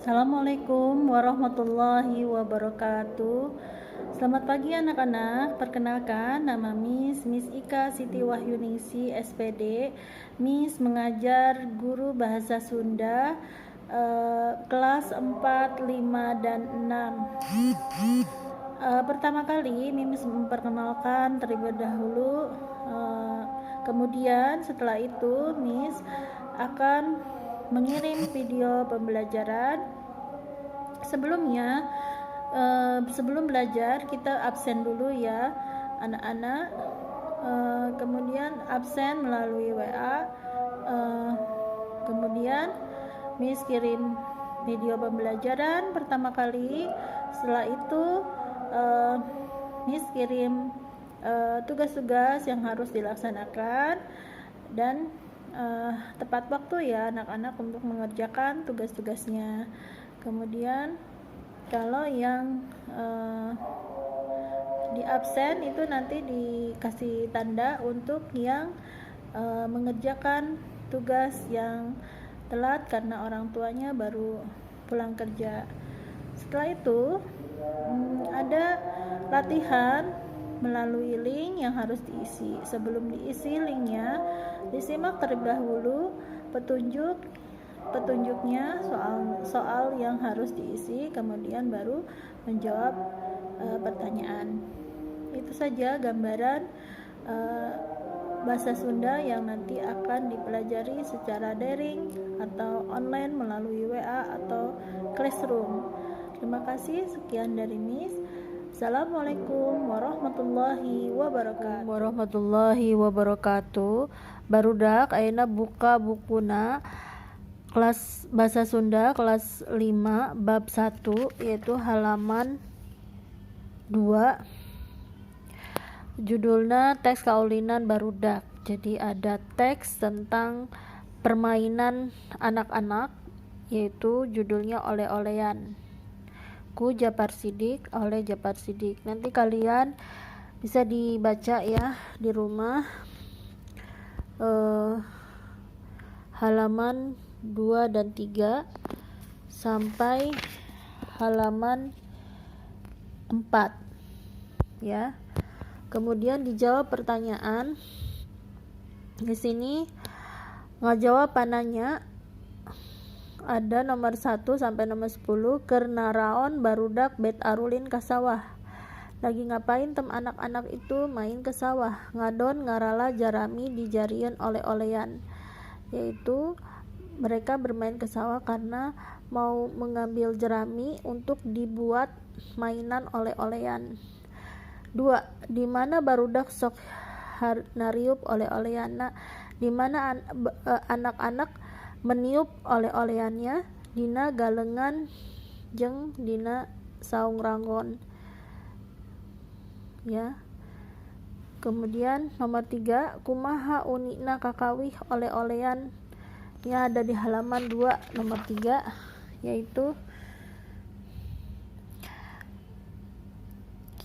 Assalamualaikum warahmatullahi wabarakatuh. Selamat pagi anak-anak. Perkenalkan, nama Miss Ika Siti Wahyuningsi SPD. Miss mengajar guru bahasa Sunda kelas 4, 5, dan 6. Pertama kali Miss memperkenalkan terlebih dahulu, kemudian setelah itu Miss akan mengirim video pembelajaran. Sebelumnya, sebelum belajar kita absen dulu ya anak-anak. Kemudian absen melalui WA. Kemudian Miss kirim video pembelajaran pertama kali. Setelah itu Miss kirim tugas-tugas yang harus dilaksanakan dan tepat waktu ya anak-anak untuk mengerjakan tugas-tugasnya. Kemudian kalau yang di absen itu nanti dikasih tanda untuk yang mengerjakan tugas yang telat karena orang tuanya baru pulang kerja. Setelah itu ada latihan melalui link yang harus diisi. Sebelum diisi linknya, disimak terlebih dahulu petunjuknya, soal yang harus diisi, kemudian baru menjawab pertanyaan. Itu saja gambaran bahasa Sunda yang nanti akan dipelajari secara daring atau online melalui WA atau Classroom. Terima kasih, sekian dari Miss. Assalamualaikum warahmatullahi wabarakatuh. Barudak ayeuna buka bukuna kelas bahasa Sunda kelas 5 bab 1 yaitu halaman 2. Judulnya teks kaulinan barudak. Jadi ada teks tentang permainan anak-anak, yaitu judulnya oleh-olehan. Ku Japar Sidik oleh Japar Sidik. Nanti kalian bisa dibaca ya di rumah, halaman 2 dan 3 sampai halaman 4 ya. Kemudian dijawab pertanyaan. Di sini ngajawab pananya ada nomor 1 sampai nomor 10. Keur naraon barudak bet arulin ka sawah. Lagi ngapain tem anak-anak itu main ke sawah. Ngadon ngarala jarami dijarian oleh-olehan, yaitu mereka bermain ke sawah karena mau mengambil jerami untuk dibuat mainan oleh-olehan. 2. Di mana barudak sok nariup oleh-olehanna. Di mana anak-anak meniup oleh-olehannya dina galengan jeung dina saung ranggon ya. Kemudian nomor 3, kumaha unikna kakawih oleh-olehan ya, ada di halaman 2 nomor 3, yaitu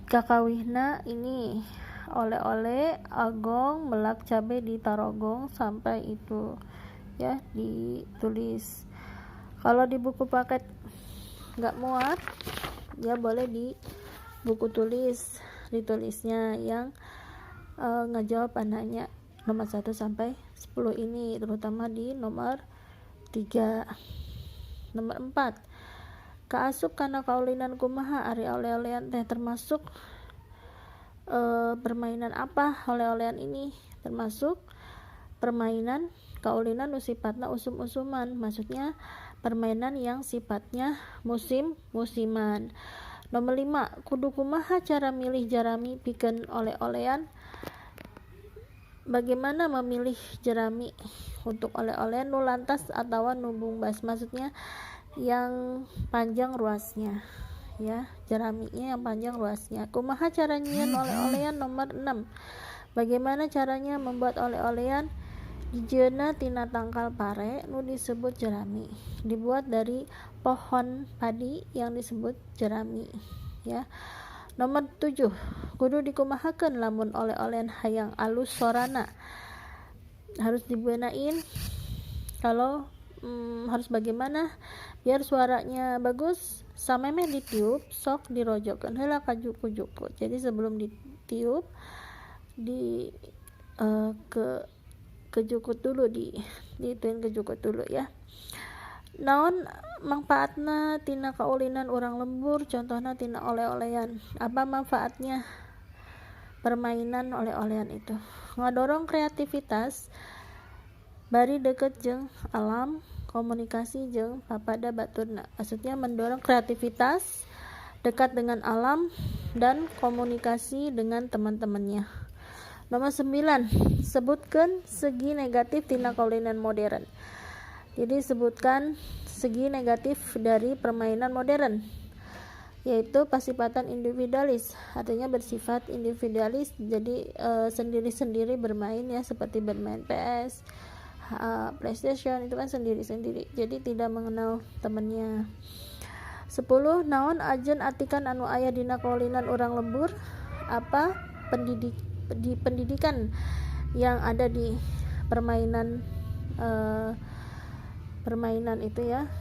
kakawihna ini oleh-oleh agong melak cabe di tarogong sampai itu ya ditulis. Kalau di buku paket nggak muat ya boleh di buku tulis ditulisnya yang ngejawab panahnya nomor 1 sampai 10 ini, terutama di nomor 3. Nomor 4, kaasup kana kaulinan kumaha ari oleh-olehan teh termasuk permainan apa oleh-olehan ini? Termasuk permainan kaulinan nu sifatna usum-usuman, maksudnya permainan yang sifatnya musiman. Nomor 5, kudu kumaha cara milih jarami pikeun oleh-olehan. Bagaimana memilih jerami untuk oleh-olehan nu lantas atawa nu bumbas, maksudnya yang panjang ruasnya ya, jeraminya yang panjang ruasnya. Kumaha cara nyieun oleh-olehan. Nomor 6, bagaimana caranya membuat oleh-olehan. Dijieunna tina tangkal pare nu disebut jerami, dibuat dari pohon padi yang disebut jerami ya. Nomor 7, kudu dikumahakeun lamun oleh-olehan hayang alus sorana. Harus dibenain kalau harus bagaimana biar suaranya bagus. Samemeh ditiup sok dirojokeun heula ka juku-juku. Jadi sebelum ditiup ke jukut dulu, dituin ke jukut dulu ya. Naon manfaatna tina kaulinan urang lembur, contohna tina oleh-olehan. Apa manfaatnya permainan oleh-olehan itu? Ngadorong kreativitas, bari deket jeung alam, komunikasi jeung papada baturna. Maksudnya mendorong kreativitas, dekat dengan alam, dan komunikasi dengan teman-temannya. Nomor 9, sebutkan segi negatif tina kaulinan modern. Jadi sebutkan segi negatif dari permainan modern, yaitu pasifatan individualis, artinya bersifat individualis. Jadi sendiri-sendiri bermain ya, seperti bermain PS, PlayStation, itu kan sendiri-sendiri, jadi tidak mengenal temannya. 10, naon ajen artikan anu aya dina kaulinan urang lembur? Apa pendidikan yang ada di permainan itu ya.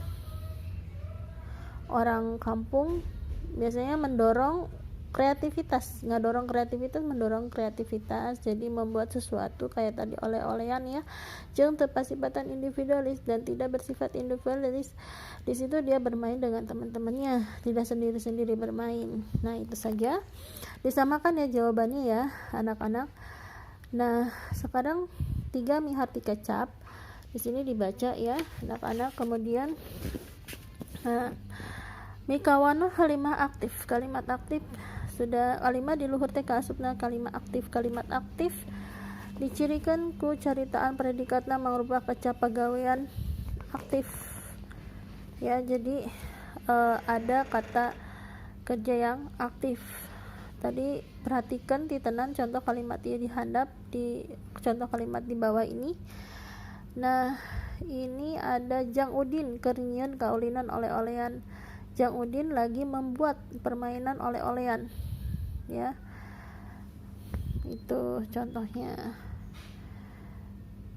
Orang kampung biasanya mendorong kreativitas, mendorong kreativitas, jadi membuat sesuatu kayak tadi oleh-olehan ya, jeung teu pasifatan individualis dan tidak bersifat individualis. Di situ dia bermain dengan teman-temannya, tidak sendiri-sendiri bermain. Nah, itu saja. Disamakan ya jawabannya ya, anak-anak. Nah, sekarang 3 miharti kecap. Di sini dibaca ya, anak-anak. Kemudian mikawana kalimat aktif. Kalimat aktif sudah kalimat di luhur teh kaasupna kalimat aktif. Kalimat aktif dicirikan ku caritaan predikatna mangrupa kecap pagawean aktif. Ya, jadi ada kata kerja yang aktif. Tadi perhatikan titenan contoh kalimat yang dihandap di contoh kalimat di bawah ini. Nah, ini ada Jang Udin keringieun kaulinan oleh-olehan. Jang Udin lagi membuat permainan oleh-olehan ya, itu contohnya.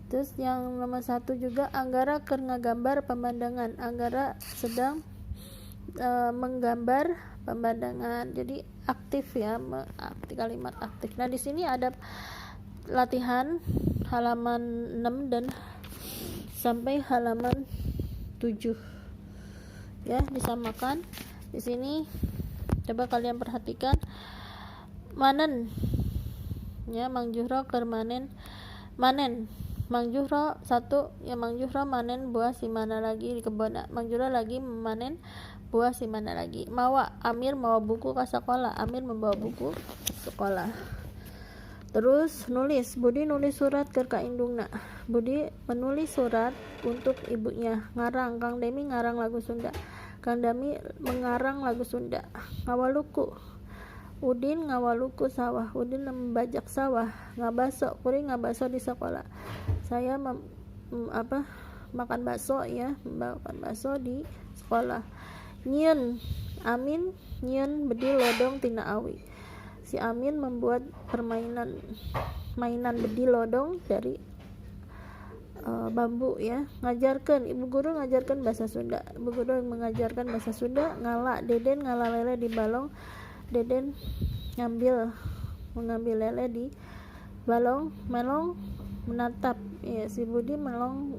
Terus yang nomor 1 juga, Anggara keur ngagambar pemandangan. Anggara sedang menggambar pemandangan, jadi aktif ya, kalimat aktif. Nah, di sini ada latihan halaman 6 dan sampai halaman 7 ya, disamakan. Di sini coba kalian perhatikan manen ya, Mang Juhro keur manen Mang Juhro 1 ya, Mang Juhro manen buah si mana lagi di kebun. Mang Juhro lagi memanen buah si mana lagi. Mawa Amir mawa buku ke sekolah. Amir membawa buku sekolah. Terus nulis, Budi nulis surat ke indungna. Budi menulis surat untuk ibunya. Ngarang, Kang Demi ngarang lagu Sunda. Kang Demi mengarang lagu Sunda. Ngawaluku, Udin ngawaluku sawah. Udin membajak sawah. Ngabaso, kuring ngabaso di sekolah. Saya makan bakso ya, makan bakso di sekolah. Nyieun, Amin nyieun bedi lodong tina awi. Si Amin membuat mainan bedi lodong dari bambu ya. Ngajarkan, ibu guru ngajarkan bahasa Sunda. Ibu guru mengajarkan bahasa Sunda. Ngala, Deden ngala lele di balong. Deden mengambil lele di balong. Melong menatap ya, si Budi melong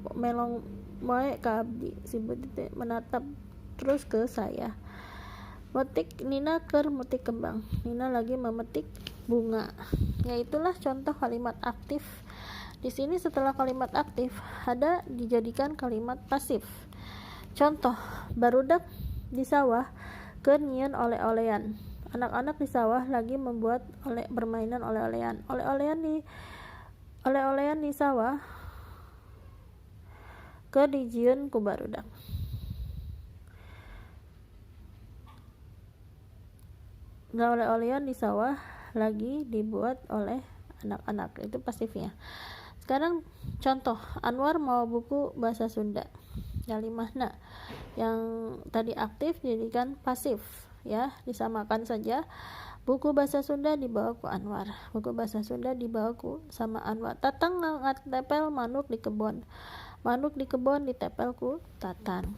moe ka abdi. Si Budi menatap terus ke saya. Metik, Nina keur metik kembang. Nina lagi memetik bunga. Ya, itulah contoh kalimat aktif. Di sini setelah kalimat aktif ada dijadikan kalimat pasif. Contoh, barudak di sawah keur nyieun oleh-olehan. Anak-anak di sawah lagi membuat bermainan oleh-olehan. Oleh-olehan di sawah keur dijieun ku barudak. Nah, oleh-olehan di sawah lagi dibuat oleh anak-anak, itu pasifnya. Sekarang contoh, Anwar mau buku bahasa Sunda. Kalimahna yang tadi aktif jadikan pasif ya, disamakan saja. Buku bahasa Sunda dibawa ku Anwar. Buku bahasa Sunda dibawa ku sama Anwar. Tatang ngatepel manuk di kebun. manuk di kebon ditepel ku tatan,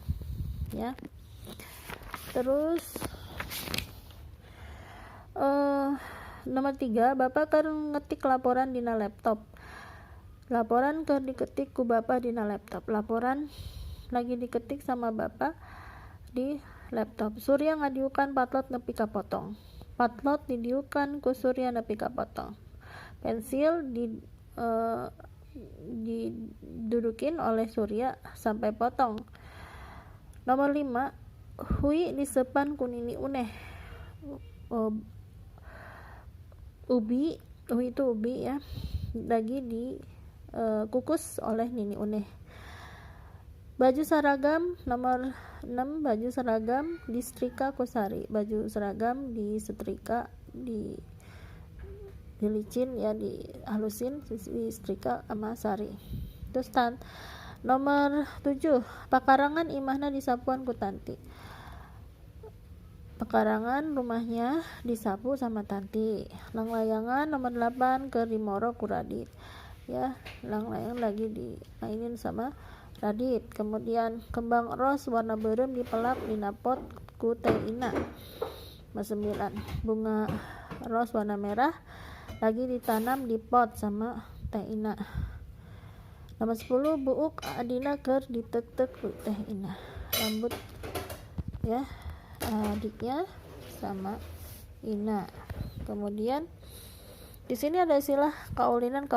ya. Terus nomor 3, Bapak kan ngetik laporan dina laptop. Laporan ke diketik ku Bapak dina laptop. Laporan lagi diketik sama Bapak di laptop. Surya ngadiukan patlot nepi ka potong. Patlot didiukan ku Surya nepi ka potong. Pensil didudukin oleh Surya sampai potong. Nomor 5, Hui disepan ku Nini Uneh. Hui itu ubi, ya, lagi dikukus oleh Nini Uneh. Baju seragam nomor 6, baju seragam disetrika ku Sari. Baju seragam disetrika, dilicin, ya, dihalusin, disetrika sama Sari. Terus nomor 7, pakarangan imahna disapuan ku Tanti. Pekarangan rumahnya disapu sama Tanti. Langlayangan nomor 8 ke dimoro ku Radit, ya, langlayangan lagi dimainin sama Radit. Kemudian kembang ros warna beureum dipelap dina pot ku Teh Ina. Nomor 9, bunga ros warna merah lagi ditanam di pot sama Teh Ina. Nomor 10, buuk adina keur ditek-tek ku Teh Ina. Rambut, ya, adiknya sama Ina. Kemudian di sini ada istilah kaulinan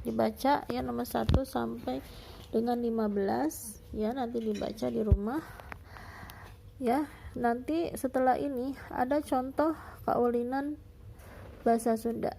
dibaca, ya, nomor 1 sampai dengan 15, ya, nanti dibaca di rumah, ya. Nanti setelah ini ada contoh kaulinan bahasa Sunda.